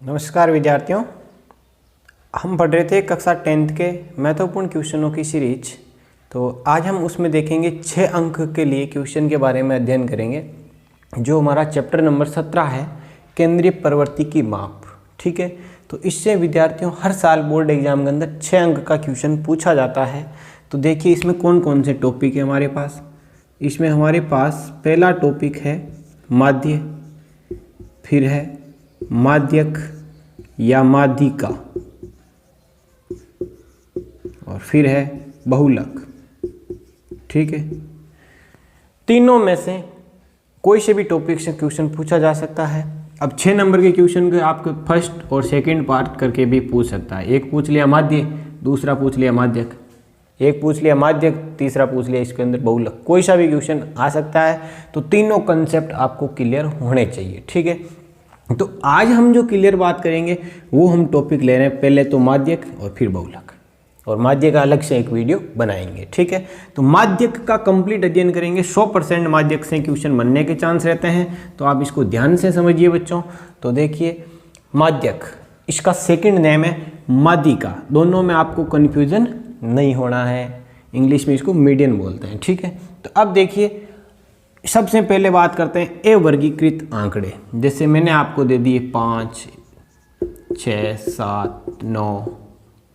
नमस्कार विद्यार्थियों, हम पढ़ रहे थे कक्षा 10th के महत्वपूर्ण क्वेश्चनों की सीरीज। तो आज हम उसमें देखेंगे 6 अंक के लिए क्वेश्चन के बारे में अध्ययन करेंगे, जो हमारा चैप्टर नंबर 17 है, केंद्रीय प्रवृत्ति की माप। ठीक है, तो इससे विद्यार्थियों हर साल बोर्ड एग्जाम के अंदर 6 अंक का क्वेश्चन पूछा जाता है। तो देखिए इसमें कौन कौन से टॉपिक है हमारे पास। इसमें हमारे पास पहला टॉपिक है माध्य, फिर है माध्यक या माध्यिका, और फिर है बहुलक। ठीक है, तीनों में से कोई से भी टॉपिक से क्वेश्चन पूछा जा सकता है। अब 6 नंबर के क्वेश्चन को आपको फर्स्ट और सेकंड पार्ट करके भी पूछ सकता है। एक पूछ लिया माध्य, दूसरा पूछ लिया माध्यक, एक पूछ लिया माध्यक, तीसरा पूछ लिया इसके अंदर बहुलक। कोई सा भी क्वेश्चन आ सकता है। तो तीनों कंसेप्ट आपको क्लियर होने चाहिए। ठीक है, तो आज हम जो क्लियर बात करेंगे वो हम टॉपिक ले रहे हैं, पहले तो माध्यक और फिर बहुलक, और माध्यक का अलग से एक वीडियो बनाएंगे। ठीक है, तो माध्यक का कंप्लीट अध्ययन करेंगे। 100% माध्यक से क्वेश्चन बनने के चांस रहते हैं, तो आप इसको ध्यान से समझिए बच्चों। तो देखिए माध्यक, इसका सेकंड नेम है माध्यिका। दोनों में आपको कन्फ्यूजन नहीं होना है, इंग्लिश में इसको मीडियन बोलते हैं। ठीक है, तो अब देखिए सबसे पहले बात करते हैं ए वर्गीकृत आंकड़े। जैसे मैंने आपको दे दिए 5, 6, 7, 9,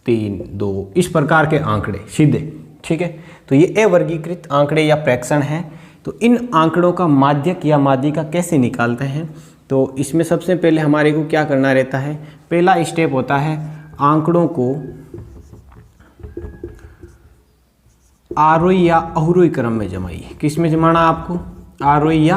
3, 2 इस प्रकार के आंकड़े सीधे। ठीक है, तो ये ए वर्गीकृत आंकड़े या फ्रैक्शन हैं। तो इन आंकड़ों का माध्यक या माध्यिका कैसे निकालते हैं? तो इसमें सबसे पहले हमारे को क्या करना रहता है, पहला स्टेप होता है आंकड़ों को आरोही या अवरोही क्रम में जमाइए। किस में जमाना आपको? आरोही या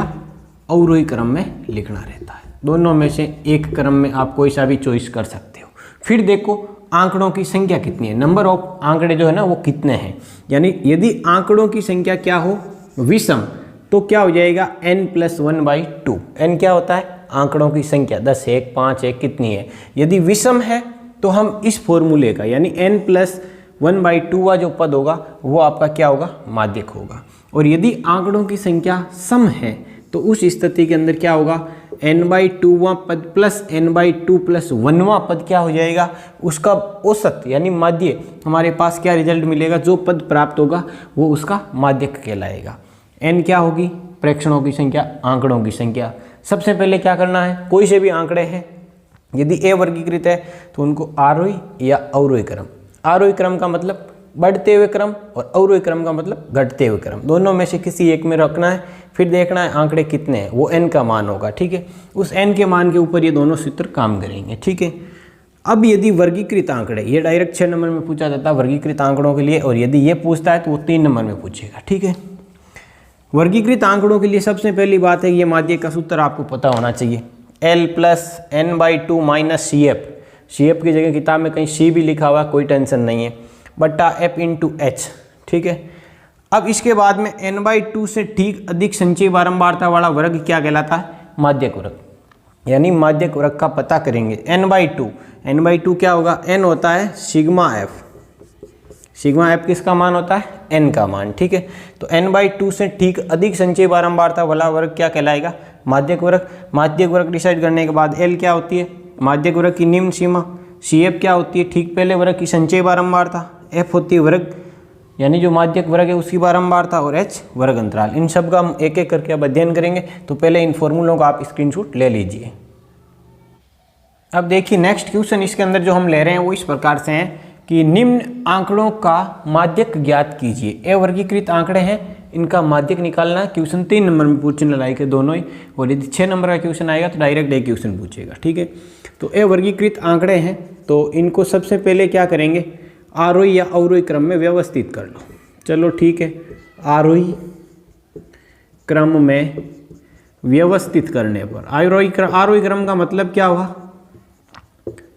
अवरोही क्रम में लिखना रहता है। दोनों में से एक क्रम में आप कोई सा भी चॉइस कर सकते हो। फिर देखो आंकड़ों की संख्या कितनी है, नंबर ऑफ आंकड़े जो है ना वो कितने हैं। यानी यदि आंकड़ों की संख्या क्या हो, विषम, तो क्या हो जाएगा n+1/2। n क्या होता है? आंकड़ों की संख्या 10, 1, 5, 1 कितनी है। यदि विषम है तो हम इस फॉर्मूले का यानी n+1/2 जो पद होगा वो आपका क्या होगा? माध्यक होगा। और यदि आंकड़ों की संख्या सम है तो उस स्थिति के अंदर क्या होगा? n/2वां पद प्लस n/2+1वां पद क्या हो जाएगा? उसका औसत यानी माध्य हमारे पास क्या रिजल्ट मिलेगा? जो पद प्राप्त होगा वो उसका माध्यक कहलाएगा। n क्या होगी? प्रेक्षणों की संख्या, आंकड़ों की संख्या। सबसे पहले क्या करना है, कोई से भी आंकड़े हैं यदि ए वर्गीकृत है तो उनको आरोही या अवरोही क्रम। आरोही क्रम का मतलब बढ़ते हुए क्रम और अवरोही क्रम का मतलब घटते हुए क्रम। दोनों में से किसी एक में रखना है। फिर देखना है आंकड़े कितने हैं, वो n का मान होगा। ठीक है, उस n के मान के ऊपर ये दोनों सूत्र काम करेंगे। ठीक है, अब यदि वर्गीकृत आंकड़े, ये डायरेक्ट 6 नंबर में पूछा जाता है वर्गीकृत आंकड़ों के लिए, और यदि ये पूछता है तो वो 3 नंबर में पूछेगा। ठीक है, वर्गीकृत आंकड़ों के लिए सबसे पहली बात है ये माध्यक का सूत्र आपको पता होना चाहिए, L+n/2 - CF। CF की जगह किताब में कहीं C भी लिखा हुआ है, कोई टेंशन नहीं है, बट्टा F × H। ठीक है, अब इसके बाद में n/2 से ठीक अधिक संचयी बारंबारता वाला वर्ग क्या कहलाता है? माध्यक वर्ग। यानी माध्यक वर्ग का पता करेंगे। n/2 क्या होगा? n होता है सिग्मा f। सिग्मा f किसका मान होता है? n का मान। ठीक है, तो n/2 से ठीक अधिक संचयी बारंबारता वाला वर्ग क्या कहलाएगा? माध्यक वर्ग। माध्यक वर्ग डिसाइड करने के बाद l क्या होती है? माध्यक वर्ग की निम्न सीमा। CF क्या होती है? ठीक पहले वर्ग की संचयी बारंबारता। F होती है वर्ग यानी जो माध्यक वर्ग है उसकी बारंबारता, और H वर्ग अंतराल। इन सब का हम एक एक करके अब अध्ययन करेंगे। तो पहले इन फॉर्मूलों का आप स्क्रीनशॉट ले लीजिए। अब देखिए नेक्स्ट क्वेश्चन इसके अंदर जो हम ले रहे हैं वो इस प्रकार से हैं कि निम्न आंकड़ों का माध्यक ज्ञात कीजिए। ए वर्गीकृत आंकड़े हैं, इनका माध्यक निकालना है। क्वेश्चन 3 नंबर में पूछने लायक है दोनों ही, और यदि 6 नंबर का क्वेश्चन आएगा तो डायरेक्ट एक क्वेश्चन पूछेगा। ठीक है, तो ए वर्गीकृत आंकड़े हैं तो इनको सबसे पहले क्या करेंगे, आरोही या अवरोही क्रम में व्यवस्थित कर लो। चलो ठीक है, आरोही क्रम में व्यवस्थित करने पर, आरोही क्रम का मतलब क्या हुआ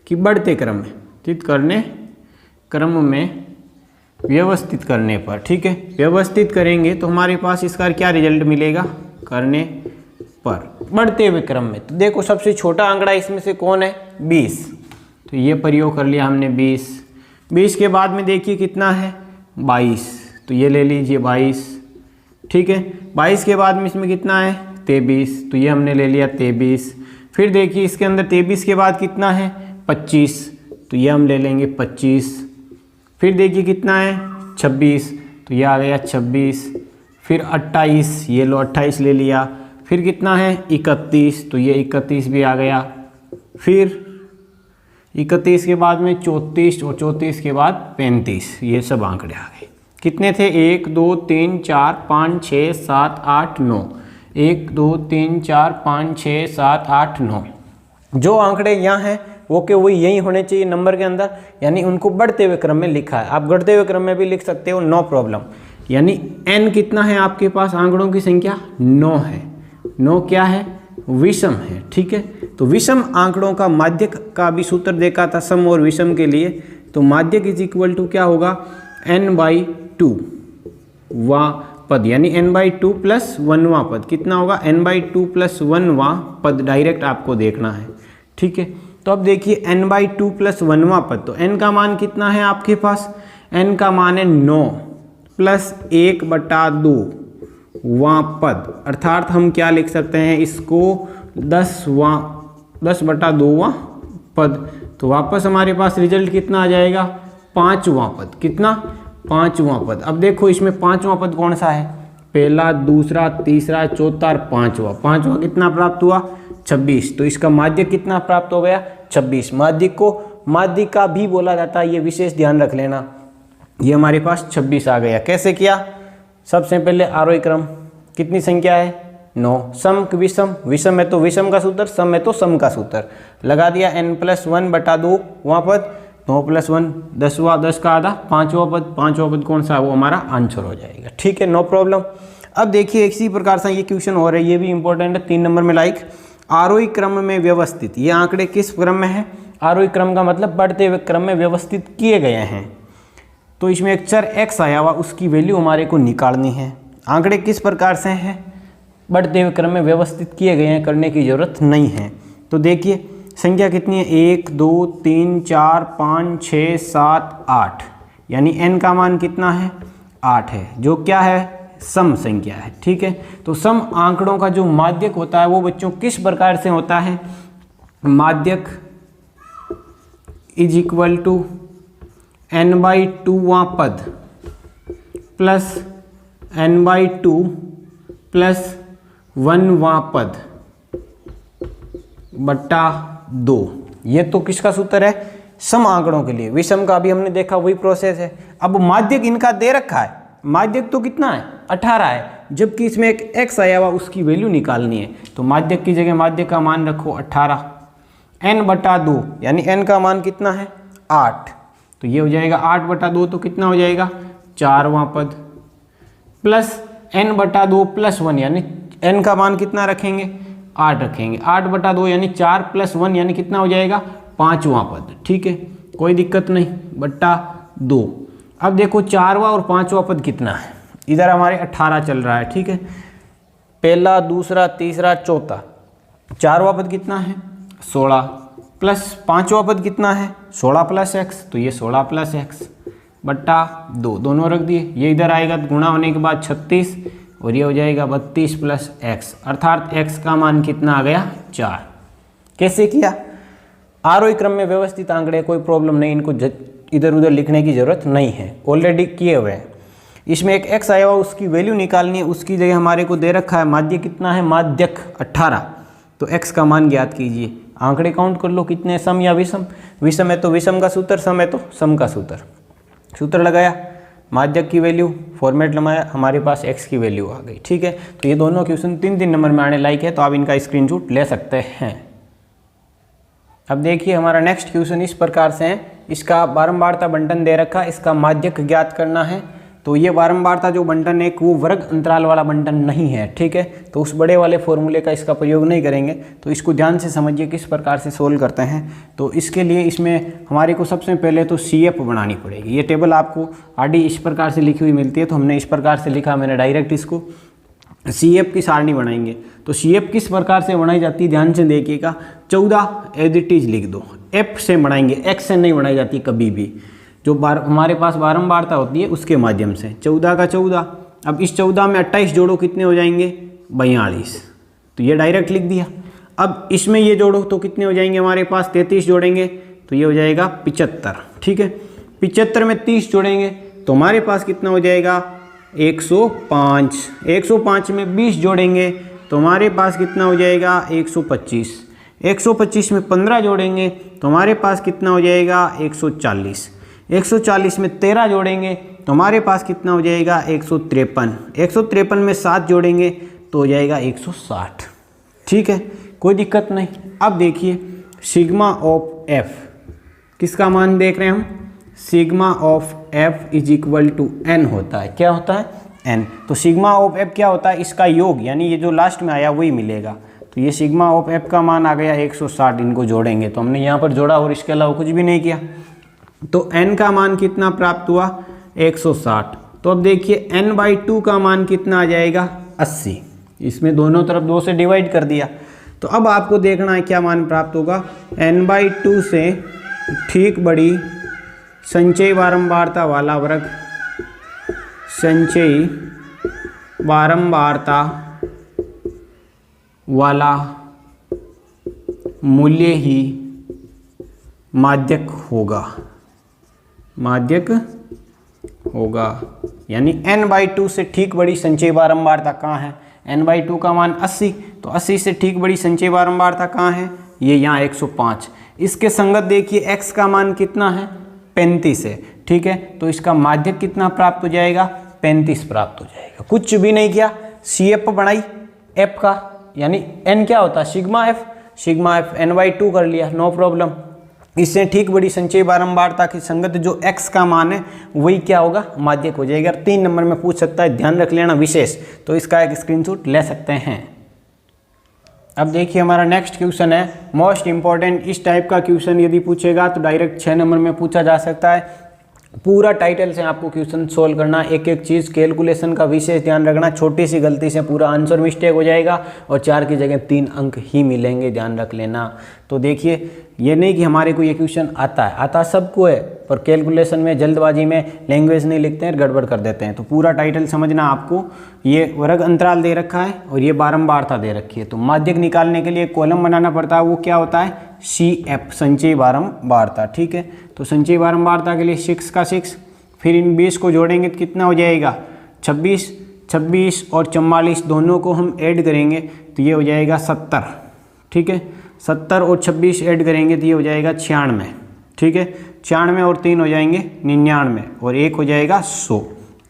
कि बढ़ते क्रम में, स्थित करने क्रम में व्यवस्थित करने पर। ठीक है, व्यवस्थित करेंगे तो हमारे पास इसका क्या रिजल्ट मिलेगा? करने पर बढ़ते हुए क्रम में। तो देखो सबसे छोटा आंकड़ा इसमें से कौन है? 20। तो ये प्रयोग कर लिया हमने 20 के बाद में देखिए कितना है? 22। तो ये ले लीजिए 22। ठीक है, 22 के बाद में इसमें कितना है? 23। तो ये हमने ले लिया 23। फिर देखिए इसके अंदर 23 के बाद कितना है 25, तो ये हम ले लेंगे 25। फिर देखिए कितना है 26, तो ये आ गया 26। फिर 28, ये लो 28 ले लिया। फिर कितना है 31, तो ये 31 भी आ गया। फिर 31 के बाद में 34 और 34 के बाद 35, ये सब आंकड़े आ गए। कितने थे 1 2 3 4 5 6 7 8 9, 1 2 3 4 5 6 7 8 9। जो आंकड़े यहाँ हैं वो के वही यही होने चाहिए नंबर के अंदर, यानी उनको बढ़ते हुए क्रम में लिखा है। आप घटते हुए क्रम में भी लिख सकते हो, नो प्रॉब्लम। यानी n कितना है आपके पास, आंकड़ों की संख्या 9 है। 9 क्या है, विषम है, ठीक है। तो विषम आंकड़ों का माध्यक का भी सूत्र देखा था सम और विषम के लिए। तो माध्यक इज इक्वल टू क्या होगा n/2 वां पद, यानी n/2 प्लस 1वां पद। कितना होगा n/2 प्लस 1वां पद, डायरेक्ट आपको देखना है, ठीक है। तो अब देखिए n/2 प्लस 1वां पद, तो n का मान कितना है आपके पास, n का मान है 9 प्लस 1/2 वां पद, अर्थात हम क्या लिख सकते हैं इसको 10/2वां पद। तो वापस हमारे पास रिजल्ट कितना आ जाएगा 5वां पद। कितना 5वां पद। अब देखो इसमें 5वां पद कौन सा है, पहला, दूसरा, तीसरा, चौथा और 5वां। 5वां कितना प्राप्त हुआ 26, तो इसका माध्यक कितना प्राप्त हो गया 26। माध्यक को माध्यिका भी बोला जाता है, ये विशेष ध्यान रख लेना। ये हमारे पास 26 आ गया। कैसे किया, सबसे पहले आरोही क्रम, कितनी संख्या है 9, सम विषम, विषम है तो विषम का सूत्र, सम है तो सम का सूत्र लगा दिया। n+1/2 वहाँ पद, 9 + 1 10वां, 10 का आधा 5वां पद। 5वां पद कौन सा है, वो हमारा आंसर हो जाएगा, ठीक है, नो प्रॉब्लम। अब देखिए इसी प्रकार से ये क्वेश्चन हो रहा है, ये भी इंपॉर्टेंट है 3 नंबर में। लाइक आरोही क्रम में व्यवस्थित, ये आंकड़े किस क्रम में है, आरोही क्रम का मतलब बढ़ते हुए क्रम में व्यवस्थित किए गए हैं। तो इसमें एक चर x आया हुआ, उसकी वैल्यू हमारे को निकालनी है। आंकड़े किस प्रकार से हैं, बढ़ते हुए क्रम में व्यवस्थित किए गए हैं, करने की जरूरत नहीं है। तो देखिए संख्या कितनी है 1 2 3 4 5 6 7 8, यानी n का मान कितना है 8 है, जो क्या है सम संख्या है, ठीक है। तो सम आंकड़ों का जो माध्यक होता है वो बच्चों किस प्रकार से होता है, माध्यक इज इक्वल टू n/2वां पद प्लस n/2 प्लस 1वां पद बट्टा 2। ये तो किसका सूत्र है, सम आंकड़ों के लिए। विषम का भी हमने देखा वही प्रोसेस है। अब माध्यक इनका दे रखा है, माध्यक तो कितना है 18 है, जबकि इसमें एक x आया हुआ उसकी वैल्यू निकालनी है। तो माध्यक की जगह माध्यक का मान रखो 18, n/2, यानी n का मान कितना है 8, तो ये हो जाएगा 8/2, तो कितना हो जाएगा 4वां पद, प्लस n/2 प्लस 1, यानी n का मान कितना रखेंगे 8 रखेंगे, 8/2 यानी 4 + 1 यानी कितना हो जाएगा 5वां पद, ठीक है, कोई दिक्कत नहीं, बट्टा 2। अब देखो 4वां और 5वां पद कितना है, इधर हमारे 18 चल रहा है, ठीक है, पहला, दूसरा, तीसरा, चौथा। 4वां पद कितना है 16, प्लस 5वां पद कितना है 16 + x, तो ये 16 + x बट्टा 2, दोनों रख दिए। ये इधर आएगा गुणा होने के बाद 36, और ये हो जाएगा 32 + x, अर्थात x का मान कितना आ गया 4। कैसे किया, आरोही क्रम में व्यवस्थित आंकड़े, कोई प्रॉब्लम नहीं, इनको इधर उधर लिखने की जरूरत नहीं है, ऑलरेडी किए हुए हैं। इसमें एक x आया हुआ उसकी वैल्यू निकालनी है, उसकी जगह हमारे को दे रखा है माध्यक कितना है, माध्यक 18, तो x का मान ज्ञात कीजिए। आंकड़े काउंट कर लो कितने, सम या विषम, विषम है तो विषम का सूत्र, सम है तो सम का सूत्र। सूत्र लगाया, माध्यक की वैल्यू फॉर्मेट लगाया, हमारे पास x की वैल्यू आ गई, ठीक है। तो ये दोनों क्वेश्चन 3 नंबर में आने लायक है, तो आप इनका स्क्रीनशॉट ले सकते हैं। अब देखिए हमारा नेक्स्ट क्वेश्चन इस प्रकार से है, इसका बारंबारता बंटन दे रखा, इसका माध्यक ज्ञात करना है। तो ये बारंबारता जो बंटन है वो वर्ग अंतराल वाला बंटन नहीं है, ठीक है, तो उस बड़े वाले फॉर्मूले का इसका प्रयोग नहीं करेंगे। तो इसको ध्यान से समझिए किस प्रकार से सोल्व करते हैं। तो इसके लिए इसमें हमारे को सबसे पहले तो CF बनानी पड़ेगी। ये टेबल आपको आडी इस प्रकार से लिखी हुई मिलती है, तो हमने इस प्रकार से लिखा, मैंने डायरेक्ट इसको CF की सारणी बनाएंगे। तो CF किस प्रकार से बनाई जाती है ध्यान से देखिएगा, 14 एज इट इज लिख दो, F से बनाएंगे, X से नहीं बनाई जाती कभी भी। जो हमारे पास बारंबारता होती है उसके माध्यम से, 14 का 14। अब इस 14 में 28 जोड़ो, कितने हो जाएंगे 42, तो ये डायरेक्ट लिख दिया। अब इसमें ये जोड़ो तो कितने हो जाएंगे हमारे पास, 33 जोड़ेंगे तो ये हो जाएगा 75, ठीक है। 75 में 30 जोड़ेंगे तो हमारे पास कितना हो जाएगा 105। 105 में 20 जोड़ेंगे तो हमारे पास कितना हो जाएगा 125। 125 में 15 जोड़ेंगे तो हमारे पास कितना हो जाएगा 140। 140 में 13 जोड़ेंगे तो हमारे पास कितना हो जाएगा 153। 153 में 7 जोड़ेंगे तो हो जाएगा 160, ठीक है, कोई दिक्कत नहीं। अब देखिए सिग्मा ऑफ एफ, किसका मान देख रहे हैं हम, sigma of F is equal to N होता है, क्या होता है एन। तो सिग्मा ऑफ एफ क्या होता है, इसका योग, यानी ये जो लास्ट में आया वही मिलेगा। तो ये सिग्मा ऑफ एफ का मान आ गया 160, इनको जोड़ेंगे तो हमने यहाँ पर जोड़ा और इसके अलावा कुछ भी नहीं किया। तो n का मान कितना प्राप्त हुआ 160। तो अब देखिए n/2 का मान कितना आ जाएगा 80। इसमें दोनों तरफ 2 से डिवाइड कर दिया। तो अब आपको देखना है क्या मान प्राप्त होगा, n/2 से ठीक बड़ी संचयी बारंबारता वाला वर्ग, संचयी बारंबारता वाला मूल्य ही माध्यक होगा, माध्यक होगा। यानी n/2 से ठीक बड़ी संचयी बारंबारता कहाँ है, n/2 का मान 80, तो 80 से ठीक बड़ी संचयी बारंबारता कहाँ है, ये यहाँ 105। इसके संगत देखिए x का मान कितना है 35 है, ठीक है। तो इसका माध्यक कितना प्राप्त हो जाएगा 35 प्राप्त हो जाएगा। कुछ भी नहीं किया, CF बनाई f का, यानी n क्या होता है सिग्मा f n/2 कर लिया, नो प्रॉब्लम। इससे ठीक बड़ी संचयी बारंबारता की संगत जो x का मान है वही क्या होगा माध्यक हो जाएगा। 3 नंबर में पूछ सकता है, ध्यान रख लेना विशेष, तो इसका एक स्क्रीनशॉट ले सकते हैं। अब देखिए हमारा नेक्स्ट क्वेश्चन है मोस्ट इंपॉर्टेंट। इस टाइप का क्वेश्चन यदि पूछेगा तो डायरेक्ट 6 नंबर में पूछा जा सकता है। पूरा टाइटल से आपको क्वेश्चन सोल्व करना, एक एक चीज़ कैलकुलेशन का विशेष ध्यान रखना। छोटी सी गलती से पूरा आंसर मिस्टेक हो जाएगा और 4 की जगह 3 अंक ही मिलेंगे, ध्यान रख लेना। तो देखिए ये नहीं कि हमारे को ये क्वेश्चन आता सबको है, पर कैलकुलेशन में जल्दबाजी में लैंग्वेज नहीं लिखते हैं, गड़बड़ कर देते हैं। तो पूरा टाइटल समझना आपको। ये वर्ग अंतराल दे रखा है और ये बारंबारता दे रखी है। तो माध्यक निकालने के लिए कॉलम बनाना पड़ता है, वो क्या होता है CF संचयी बारंबारता, ठीक है। तो संचयी बारंबारता के लिए 6 का 6, फिर इन 20 को जोड़ेंगे तो कितना हो जाएगा 26 और 44 दोनों को हम ऐड करेंगे तो ये हो जाएगा 70, ठीक है। 70 और 26 ऐड करेंगे तो ये हो जाएगा 96, ठीक है। 96 और 3 हो जाएंगे 99 और 1 हो जाएगा 100,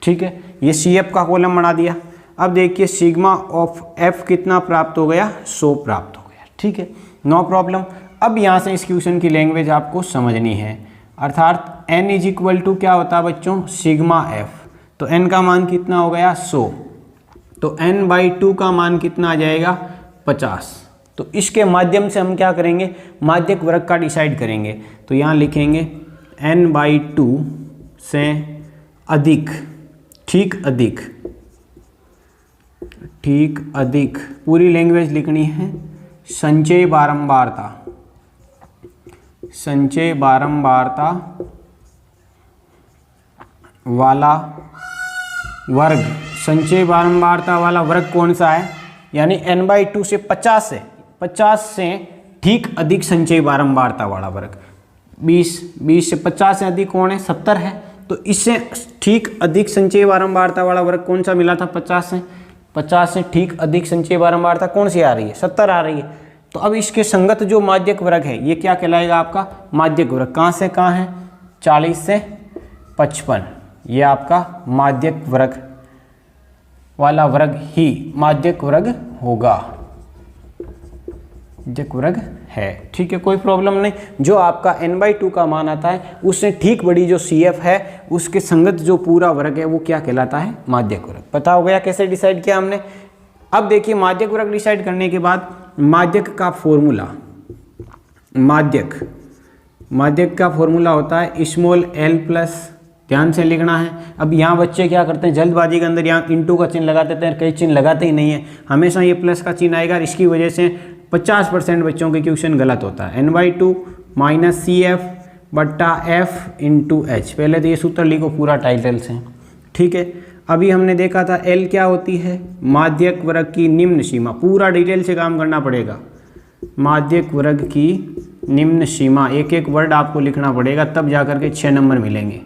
ठीक है। ये CF का कॉलम बना दिया। अब देखिए सिग्मा ऑफ F कितना प्राप्त हो गया 100 प्राप्त हो गया, ठीक है, नो प्रॉब्लम। अब यहाँ से इस क्वेश्चन की लैंग्वेज आपको समझनी है, अर्थात n इज इक्वल टू क्या होता है बच्चों सिग्मा f। तो n का मान कितना हो गया 100, तो n/2 का मान कितना आ जाएगा 50। तो इसके माध्यम से हम क्या करेंगे माध्यक वर्ग का डिसाइड करेंगे। तो यहाँ लिखेंगे n/2 से अधिक, ठीक अधिक, पूरी लैंग्वेज लिखनी है, संचयी बारंबारता वाला वर्ग। संचयी बारंबारता वाला वर्ग कौन सा है, यानी n/2 से 50 से ठीक अधिक संचयी बारंबारता वाला वर्ग। 20 से 50 से अधिक कौन है 70 है। तो इससे ठीक अधिक संचयी बारंबारता वाला वर्ग कौन सा मिला था 50 से ठीक अधिक संचयी बारंबारता कौन सी आ रही है 70 आ रही है। तो अब इसके संगत जो माध्यक वर्ग है ये क्या कहलाएगा आपका माध्यक वर्ग। कहाँ से कहाँ है 40 से 55, ये आपका माध्यक वर्ग वाला वर्ग ही माध्यक वर्ग होगा, माध्यक वर्ग है, ठीक है, कोई प्रॉब्लम नहीं। जो आपका n/2 का मान आता है उससे ठीक बड़ी जो CF है उसके संगत जो पूरा वर्ग है वो क्या कहलाता है माध्यक वर्ग। पता हो गया कैसे डिसाइड किया हमने। अब देखिए माध्यक वर्ग डिसाइड करने के बाद माध्यक का फॉर्मूला, माध्यक का फॉर्मूला होता है स्मॉल l प्लस, ध्यान से लिखना है। अब यहाँ बच्चे क्या करते हैं जल्दबाजी के अंदर यहाँ इंटू का चिन्ह लगा देते हैं, कई चिन्ह लगाते ही नहीं है, हमेशा ये प्लस का चिन्ह आएगा। इसकी वजह से 50% बच्चों के क्वेश्चन गलत होता है। n/2 माइनस CF बट्टा F इंटू H। पहले तो ये सूत्र लिखो पूरा टाइटल से, ठीक है। अभी हमने देखा था L क्या होती है माध्यक वर्ग की निम्न सीमा, पूरा डिटेल से काम करना पड़ेगा। माध्यक वर्ग की निम्न सीमा, एक एक वर्ड आपको लिखना पड़ेगा तब जाकर के 6 नंबर मिलेंगे।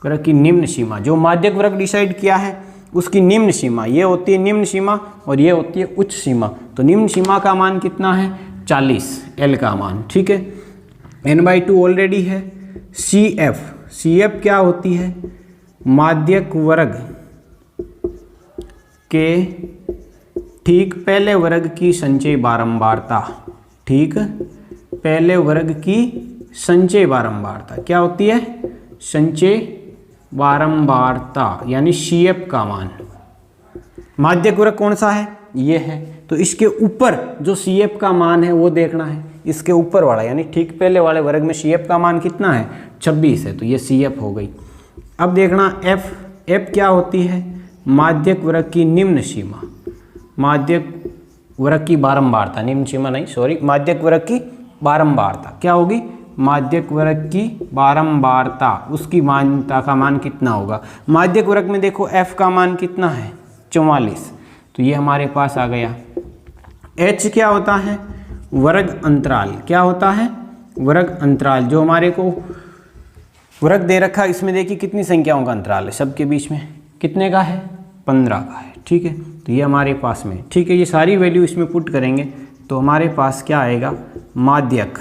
वर्ग की निम्न सीमा, जो माध्यक वर्ग डिसाइड किया है उसकी निम्न सीमा, ये होती है निम्न सीमा और ये होती है उच्च सीमा। तो निम्न सीमा का मान कितना है 40, एल का मान, ठीक है। n/2 ऑलरेडी है। CF क्या होती है, माध्यक वर्ग के ठीक पहले वर्ग की संचय बारंबारता, ठीक पहले वर्ग की संचय बारंबारता क्या होती है, संचय बारंबारता, यानी CF का मान। माध्यक वर्ग कौन सा है, ये है, तो इसके ऊपर जो CF का मान है वो देखना है, इसके ऊपर वाला, यानी ठीक पहले वाले वर्ग में CF का मान कितना है 26 है, तो ये CF हो गई। अब देखना F क्या होती है, माध्यक वर्ग की निम्न सीमा, माध्यक वर्ग की बारंबारता, निम्न सीमा नहीं सॉरी, माध्यक वर्ग की बारंबारता क्या होगी, माध्यक वर्ग की बारंबारता, उसकी मान्यता का मान कितना होगा। माध्यक वर्ग में देखो F का मान कितना है 44, तो ये हमारे पास आ गया। H क्या होता है, वर्ग अंतराल, क्या होता है, वर्ग अंतराल, जो हमारे को वर्ग दे रखा, इसमें देखिए कितनी संख्याओं का अंतराल है, सबके बीच में कितने का है 15 का है, ठीक है। तो ये हमारे पास में, ठीक है, ये सारी वैल्यू इसमें पुट करेंगे तो हमारे पास क्या आएगा, माध्यक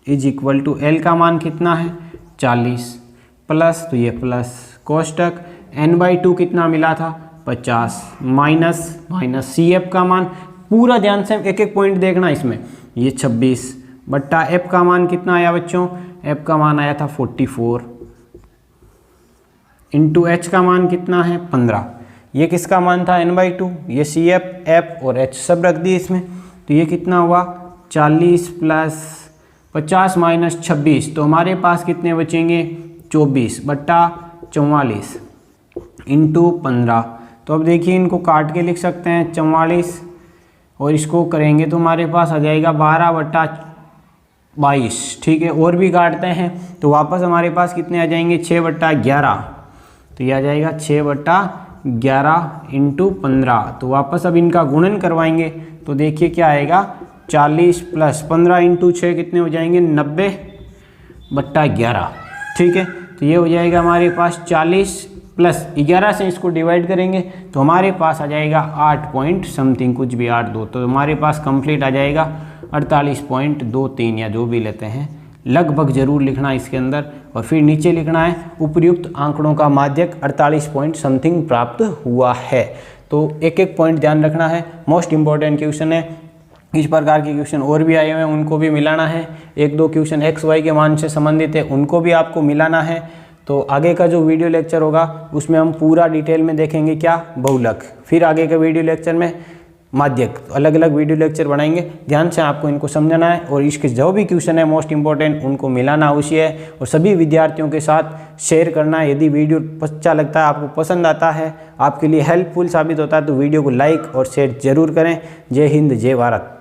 इज इक्वल टू एल का मान कितना है 40 प्लस, तो ये प्लस कोष्टक n/2 कितना मिला था 50 माइनस CF का मान, पूरा ध्यान से एक एक पॉइंट देखना इसमें, ये 26 बट्टा F का मान कितना आया बच्चों, F का मान आया था 44 इंटू H का मान कितना है 15, ये किसका मान था n/2, ये CF F और H सब रख दिए इसमें, तो ये कितना हुआ 40 प्लस 50 माइनस 26, तो हमारे पास कितने बचेंगे 24 बट्टा 44 इंटू 15। तो अब देखिए इनको काट के लिख सकते हैं 44 और इसको करेंगे तो हमारे पास आ जाएगा 12 बट्टा 22, ठीक है। और भी काटते हैं तो वापस हमारे पास कितने आ जाएंगे 6 बट्टा 11, तो ये आ जाएगा 6 बट्टा 11 इंटू 15। तो वापस अब इनका गुणन करवाएंगे तो देखिए क्या आएगा 40 प्लस 15 इंटू 6 कितने हो जाएंगे 90 बट्टा 11, ठीक है। तो ये हो जाएगा हमारे पास 40 प्लस 11 से इसको डिवाइड करेंगे तो हमारे पास आ जाएगा 8 पॉइंट समथिंग, कुछ भी 8-2, तो हमारे पास कंप्लीट आ जाएगा 48.23 या जो भी लेते हैं, लगभग जरूर लिखना इसके अंदर। और फिर नीचे लिखना है उपयुक्त आंकड़ों का माध्यक 48 पॉइंट समथिंग प्राप्त हुआ है। तो एक एक पॉइंट ध्यान रखना है, मोस्ट इंपॉर्टेंट क्वेश्चन है। इस प्रकार के क्वेश्चन और भी आए हुए हैं, उनको भी मिलाना है। 1-2 क्वेश्चन XY के मान से संबंधित है, उनको भी आपको मिलाना है। तो आगे का जो वीडियो लेक्चर होगा उसमें हम पूरा डिटेल में देखेंगे क्या, बहुलक। फिर आगे के वीडियो लेक्चर में माध्यक, अलग अलग वीडियो लेक्चर बनाएंगे। ध्यान से आपको इनको समझना है और इसके जो भी क्वेश्चन है मोस्ट इंपॉर्टेंट उनको मिलाना अवश्य है और सभी विद्यार्थियों के साथ शेयर करना है। यदि वीडियो अच्छा लगता है, आपको पसंद आता है, आपके लिए हेल्पफुल साबित होता है तो वीडियो को लाइक और शेयर जरूर करें। जय हिंद, जय भारत।